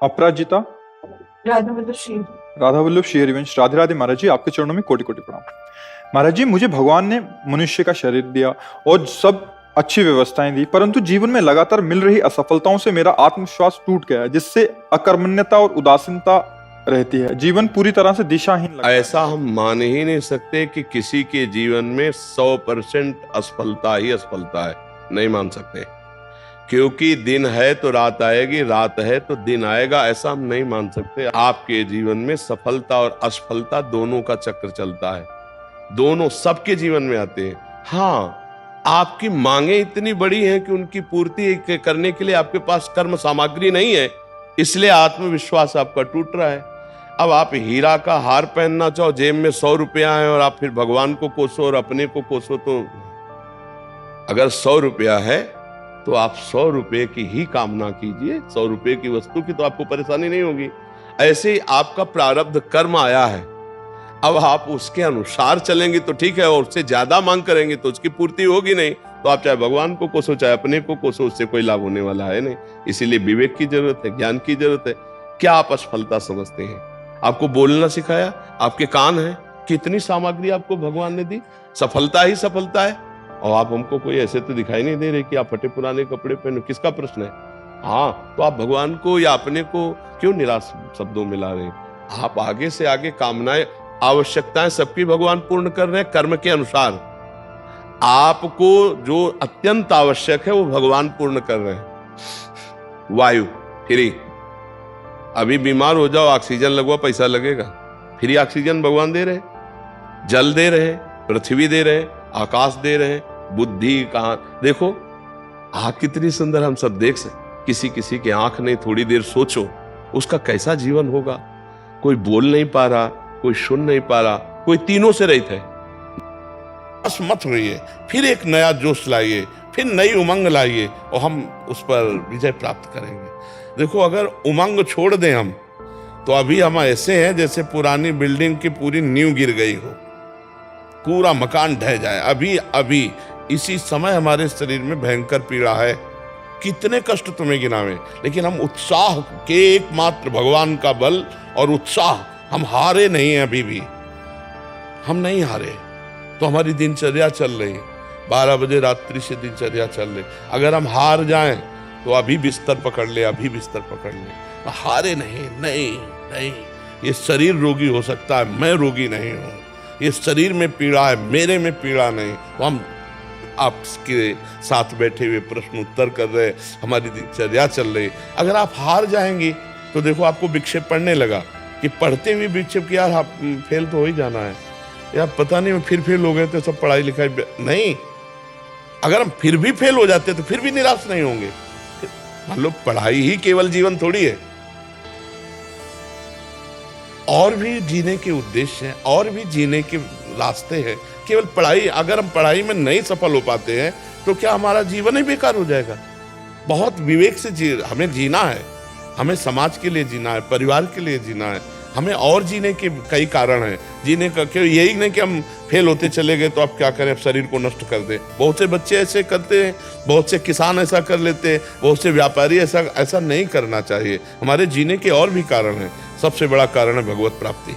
अपराजिता, राधा वल्लभ शेर। राधा वल्लभ शेरवंश। राधे राधे महाराज जी, आपके चरणों में कोटि कोटि प्रणाम। महाराज जी, मुझे भगवान ने मनुष्य का शरीर दिया और सब अच्छी व्यवस्थाएं दी, परंतु जीवन में लगातार मिल रही असफलताओं से मेरा आत्मविश्वास टूट गया है, जिससे अकर्मण्यता और उदासीनता रहती है। जीवन पूरी तरह से दिशाहीन लगता है। ऐसा हम मान ही नहीं सकते कि किसी के जीवन में 100% असफलता ही असफलता है, नहीं मान सकते। क्योंकि दिन है तो रात आएगी, रात है तो दिन आएगा, ऐसा हम नहीं मान सकते। आपके जीवन में सफलता और असफलता दोनों का चक्र चलता है, दोनों सबके जीवन में आते हैं। हाँ, आपकी मांगे इतनी बड़ी हैं कि उनकी पूर्ति करने के लिए आपके पास कर्म सामग्री नहीं है, इसलिए आत्मविश्वास आपका टूट रहा है। अब आप हीरा का हार पहनना चाहो, जेब में 100 रुपया है और आप फिर भगवान को कोसो और अपने को कोसो, तो अगर 100 रुपया है तो आप 100 रुपये की ही कामना कीजिए, 100 रुपये की वस्तु की तो आपको परेशानी नहीं होगी। ऐसे ही आपका प्रारब्ध कर्म आया है, अब आप उसके अनुसार चलेंगे तो ठीक है, और उससे ज्यादा मांग करेंगे तो उसकी पूर्ति होगी नहीं। तो आप चाहे भगवान को कोसो चाहे अपने को कोसो, उससे कोई लाभ होने वाला है नहीं। इसीलिए विवेक की जरूरत है, ज्ञान की जरूरत है। क्या आप असफलता समझते हैं? आपको बोलना सिखाया, आपके कान है, कितनी सामग्री आपको भगवान ने दी, सफलता ही सफलता है। और आप हमको कोई ऐसे तो दिखाई नहीं दे रहे कि आप फटे पुराने कपड़े पहनो, किसका प्रश्न है? हाँ, तो आप भगवान को या अपने को क्यों निराश शब्दों में ला रहे हैं? आप आगे से आगे कामनाएं, आवश्यकताएं सबकी भगवान पूर्ण कर रहे हैं कर्म के अनुसार। आपको जो अत्यंत आवश्यक है वो भगवान पूर्ण कर रहे हैं। वायु फ्री, अभी बीमार हो जाओ, ऑक्सीजन लगवा, पैसा लगेगा, फ्री ऑक्सीजन भगवान दे रहे हैं। जल दे रहे हैं, पृथ्वी दे रहे हैं, आकाश दे रहे हैं, बुद्धि कहां देखो, आंख कितनी सुंदर हम सब देख सकते। किसी किसी की आंख नहीं, थोड़ी देर सोचो उसका कैसा जीवन होगा। कोई बोल नहीं पा रहा, कोई सुन नहीं पा रहा, कोई तीनों से रहित है। बस मत होइए, फिर एक नया जोश लाइए, फिर नई उमंग लाइए और हम उस पर विजय प्राप्त करेंगे। देखो, अगर उमंग छोड़ दें हम, तो अभी हम ऐसे हैं जैसे पुरानी बिल्डिंग की पूरी नींव गिर गई हो, पूरा मकान ढह जाए। अभी अभी इसी समय हमारे शरीर में भयंकर पीड़ा है, कितने कष्ट तुम्हें गिनावे, लेकिन हम उत्साह के एकमात्र भगवान का बल और उत्साह, हम हारे नहीं हैं। अभी भी हम नहीं हारे, तो हमारी दिनचर्या चल रही, 12 बजे रात्रि से दिनचर्या चल रही। अगर हम हार जाएं तो अभी बिस्तर पकड़ ले, अभी बिस्तर पकड़ ले। हारे नहीं, नहीं नहीं, ये शरीर रोगी हो सकता है, मैं रोगी नहीं हूं। ये शरीर में पीड़ा है, मेरे में पीड़ा नहीं। तो हम आपके साथ बैठे हुए प्रश्न उत्तर कर रहे, हमारी दिनचर्या चल रही। अगर आप हार जाएंगी तो देखो, आपको विक्षेप पड़ने लगा कि पढ़ते हुए विक्षेप कि यार आप फेल तो हो ही जाना है, यार पता नहीं फिर फेल हो गए तो सब पढ़ाई लिखाई नहीं। अगर हम फिर भी फेल हो जाते तो फिर भी निराश नहीं होंगे। मान लो पढ़ाई ही केवल जीवन थोड़ी है, और भी जीने के उद्देश्य हैं, और भी जीने के रास्ते हैं। केवल पढ़ाई, अगर हम पढ़ाई में नहीं सफल हो पाते हैं तो क्या हमारा जीवन ही बेकार हो जाएगा? बहुत विवेक से हमें जीना है, हमें समाज के लिए जीना है, परिवार के लिए जीना है, हमें और जीने के कई कारण हैं जीने का। क्यों यही नहीं कि हम फेल होते चले गए तो आप क्या करें, शरीर को नष्ट कर दें। बहुत से बच्चे ऐसे करते हैं, बहुत से किसान ऐसा कर लेते हैं, बहुत से व्यापारी ऐसा नहीं करना चाहिए। हमारे जीने के और भी कारण हैं, सबसे बड़ा कारण है भगवत प्राप्ति,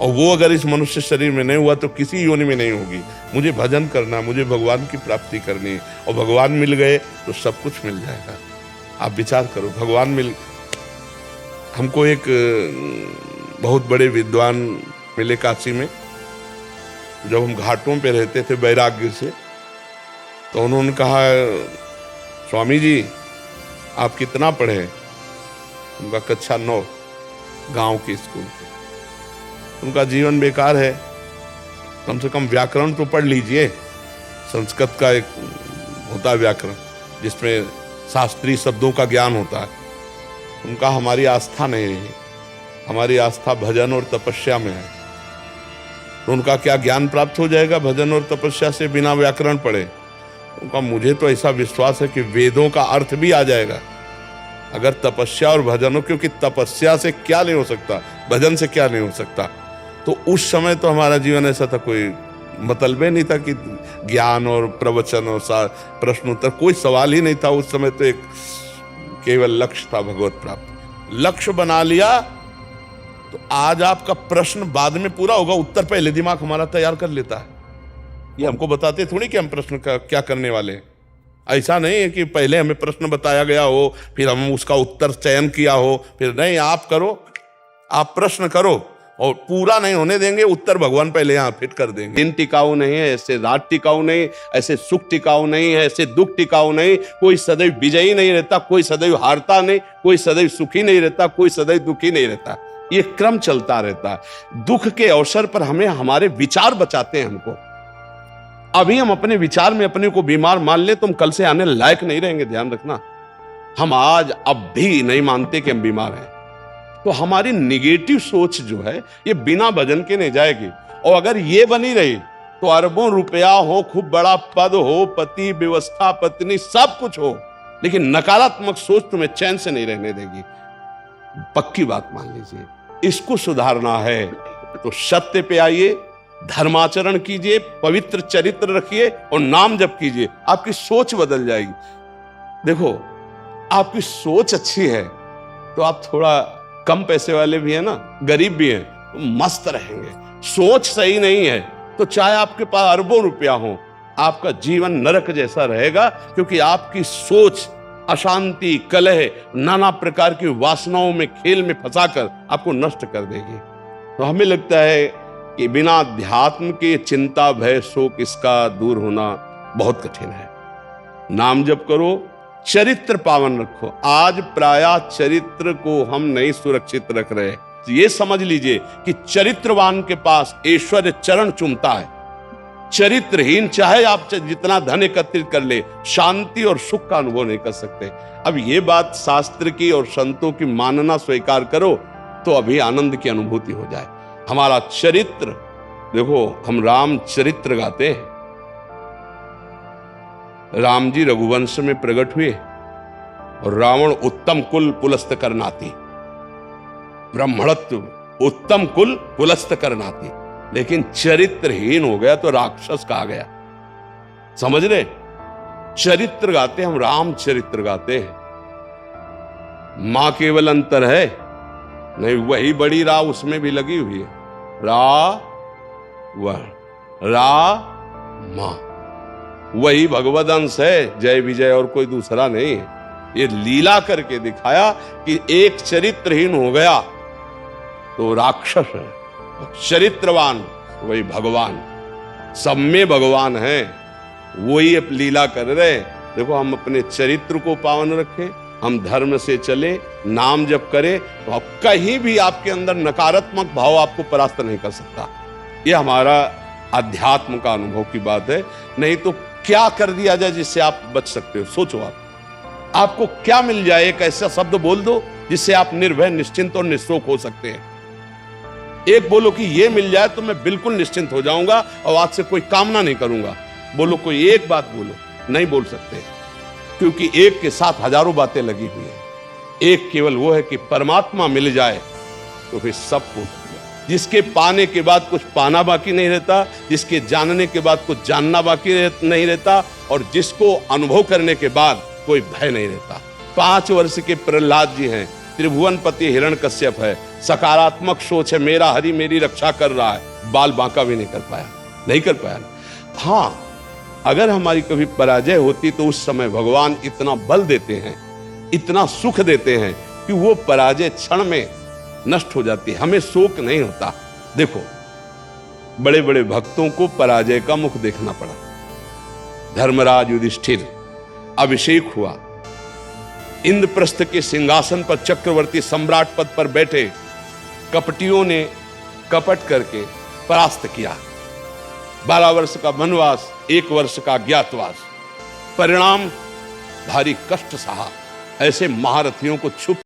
और वो अगर इस मनुष्य शरीर में नहीं हुआ तो किसी योनि में नहीं होगी। मुझे भजन करना, मुझे भगवान की प्राप्ति करनी है, और भगवान मिल गए तो सब कुछ मिल जाएगा। आप विचार करो, भगवान मिल, हमको एक बहुत बड़े विद्वान मिले काशी में, जब हम घाटों पे रहते थे वैराग्य से, तो उन्होंने कहा, स्वामी जी आप कितना पढ़े? उनका कक्षा 9 गांव के स्कूल पे। उनका जीवन बेकार है, कम से कम व्याकरण तो पढ़ लीजिए। संस्कृत का एक होता है व्याकरण, जिसमें शास्त्रीय शब्दों का ज्ञान होता है। उनका हमारी आस्था नहीं रही, हमारी आस्था भजन और तपस्या में है। तो उनका क्या ज्ञान प्राप्त हो जाएगा भजन और तपस्या से, बिना व्याकरण पढ़े? उनका मुझे तो ऐसा विश्वास है कि वेदों का अर्थ भी आ जाएगा अगर तपस्या और भजन हो, क्योंकि तपस्या से क्या नहीं हो सकता, भजन से क्या नहीं हो सकता। तो उस समय तो हमारा जीवन ऐसा था, कोई मतलब नहीं था कि ज्ञान और प्रवचन और प्रश्न उत्तर, कोई सवाल ही नहीं था उस समय। तो एक केवल लक्ष्य था भगवत प्राप्ति। लक्ष्य बना लिया तो आज आपका प्रश्न बाद में पूरा होगा, उत्तर पहले दिमाग हमारा तैयार कर लेता है। ये हमको बताते थोड़ी कि हम प्रश्न का क्या करने वाले हैं। ऐसा नहीं है कि पहले हमें प्रश्न बताया गया हो फिर हम उसका उत्तर चयन किया हो, फिर नहीं, आप करो, आप प्रश्न करो और पूरा नहीं होने देंगे, उत्तर भगवान पहले यहाँ फिट कर देंगे। दिन टिकाऊ नहीं है, ऐसे रात टिकाऊ नहीं, ऐसे सुख टिकाऊ नहीं है, ऐसे दुख टिकाऊ नहीं। कोई सदैव विजयी नहीं रहता, कोई सदैव हारता नहीं, कोई सदैव सुखी नहीं रहता, कोई सदैव दुखी नहीं रहता। ये क्रम चलता रहता है। दुख के अवसर पर हमें हमारे विचार बचाते हैं हमको। अभी हम अपने विचार में अपने को बीमार मान ले तो हम कल से आने लायक नहीं रहेंगे, ध्यान रखना। हम आज अब भी नहीं मानते कि हम बीमार हैं, तो हमारी निगेटिव सोच जो है ये बिना वजन के नहीं जाएगी। और अगर ये बनी रही तो अरबों रुपया हो, खूब बड़ा पद हो, पति, व्यवस्था, पत्नी, सब कुछ हो, लेकिन नकारात्मक सोच तुम्हें चैन से नहीं रहने देगी। पक्की बात मान लीजिए। इसको सुधारना है तो सत्य पे आइए, धर्माचरण कीजिए, पवित्र चरित्र रखिए और नाम जप कीजिए, आपकी सोच बदल जाएगी। देखो, आपकी सोच अच्छी है तो आप थोड़ा कम पैसे वाले भी है ना, गरीब भी हैं, तो मस्त रहेंगे। सोच सही नहीं है तो चाहे आपके पास अरबों रुपया हो, आपका जीवन नरक जैसा रहेगा, क्योंकि आपकी सोच अशांति, कलह, नाना प्रकार की वासनाओं में, खेल में फंसाकर आपको नष्ट कर देगी। तो हमें लगता है कि बिना अध्यात्म के चिंता, भय, शोक इसका दूर होना बहुत कठिन है। नाम जप करो, चरित्र पावन रखो। आज प्रायः चरित्र को हम नहीं सुरक्षित रख रहे। ये समझ लीजिए कि चरित्रवान के पास ऐश्वर्य चरण चूमता है। चरित्रहीन चाहे आप जितना धन एकत्रित कर ले, शांति और सुख का अनुभव नहीं कर सकते। अब ये बात शास्त्र की और संतों की मानना स्वीकार करो तो अभी आनंद की अनुभूति हो जाए। हमारा चरित्र देखो, हम राम चरित्र गाते हैं। राम जी रघुवंश में प्रकट हुए और रावण उत्तम कुल पुलस्त करनाती, ब्राह्मणत्व उत्तम कुल पुलस्त करनाती, लेकिन चरित्रहीन हो गया तो राक्षस कहा गया। समझ रहे? चरित्र गाते हम, राम चरित्र गाते हैं। मां केवल अंतर है नहीं, वही बड़ी रा उसमें भी लगी हुई है। रा मां वही भगवद अंश है, जय विजय और कोई दूसरा नहीं है। ये लीला करके दिखाया कि एक चरित्रहीन हो गया तो राक्षस है, चरित्रवान वही भगवान। सब में भगवान है, वही अब लीला कर रहे। देखो, हम अपने चरित्र को पावन रखें, हम धर्म से चले, नाम जप करें, तो अब कहीं भी आपके अंदर नकारात्मक भाव आपको परास्त नहीं कर सकता। ये हमारा अध्यात्म का अनुभव की बात है। नहीं तो क्या कर दिया जाए जिससे आप बच सकते हो? सोचो, आपको क्या मिल जाए? एक ऐसा शब्द बोल दो जिससे आप निर्भय, निश्चिंत और निःशोक हो सकते हैं। एक बोलो कि ये मिल जाए तो मैं बिल्कुल निश्चिंत हो जाऊंगा और आज से कोई कामना नहीं करूंगा। बोलो, कोई एक बात बोलो। नहीं बोल सकते, क्योंकि एक के साथ हजारों बातें लगी हुई है। एक केवल वो है कि परमात्मा मिल जाए तो फिर सब कुछ, जिसके पाने के बाद कुछ पाना बाकी नहीं रहता, जिसके जानने के बाद कुछ जानना बाकी नहीं रहता, और जिसको अनुभव करने के बाद कोई भय नहीं रहता। 5 वर्ष के प्रहलाद जी हैं, त्रिभुवनपति हिरण्यकश्यप है, सकारात्मक सोच है, मेरा हरि मेरी रक्षा कर रहा है, बाल बांका भी नहीं कर पाया। हाँ, अगर हमारी कभी पराजय होती तो उस समय भगवान इतना बल देते हैं, इतना सुख देते हैं कि वो पराजय क्षण में नष्ट हो जाती है, हमें शोक नहीं होता। देखो, बड़े बड़े भक्तों को पराजय का मुख देखना पड़ा। धर्मराज युधिष्ठिर अभिषेक हुआ, इंद्रप्रस्थ के सिंहासन पर चक्रवर्ती सम्राट पद पर बैठे, कपटियों ने कपट करके परास्त किया। 12 वर्ष का वनवास, 1 वर्ष का अज्ञातवास, परिणाम भारी कष्ट सहा। ऐसे महारथियों को छुप